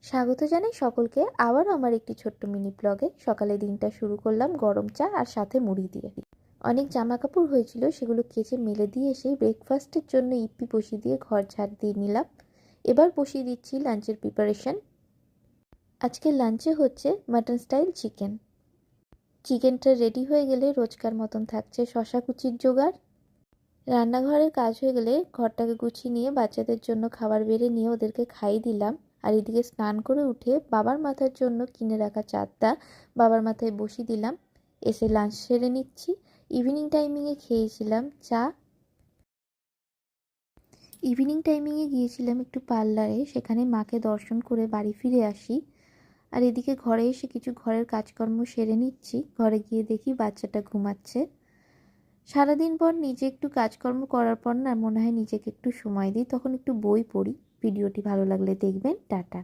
স্বাগত জানাই সকলকে আবার আমার একটি ছোট্ট মিনি ব্লগে। সকালে দিনটা শুরু করলাম গরম চা আর সাথে মুড়ি দিয়ে। অনেক জামা কাপড় হয়েছিল, সেগুলো কেচে মেলে দিয়ে এসে ব্রেকফাস্টের জন্য ইপ্পি বসিয়ে দিয়ে ঘর ঝাড় দিয়ে নিলাম। এবার বসিয়ে দিচ্ছি লাঞ্চের প্রিপারেশন। আজকে লাঞ্চে হচ্ছে মাটন স্টাইল চিকেন। চিকেনটা রেডি হয়ে গেলে রোজকার মতন থাকছে শশা কুচির জোগাড়। রান্নাঘরের কাজ হয়ে গেলে ঘরটাকে গুছিয়ে নিয়ে বাচ্চাদের জন্য খাবার বেড়ে নিয়ে ওদেরকে খাইয়ে দিলাম। আর এদিকে স্নান করে উঠে বাবার মাথার জন্য কিনে রাখা চাদরটা বাবার মাথায় বসিয়ে দিলাম। এসে লাঞ্চ সেরে নিচ্ছি। ইভিনিং টাইমিংয়ে খেয়েছিলাম চা। ইভিনিং টাইমিংয়ে গিয়েছিলাম একটু পার্লারে, সেখানে মাকে দর্শন করে বাড়ি ফিরে আসি। আর এদিকে ঘরে এসে কিছু ঘরের কাজকর্ম সেরে নিচ্ছি। ঘরে গিয়ে দেখি বাচ্চাটা ঘুমাচ্ছে। সারাদিন পর নিজে একটু কাজকর্ম করার পর না মনে হয় নিজেকে একটু সময় দিই, তখন একটু বই পড়ি। ভিডিওটি ভালো লাগলে দেখবেন। টাটা।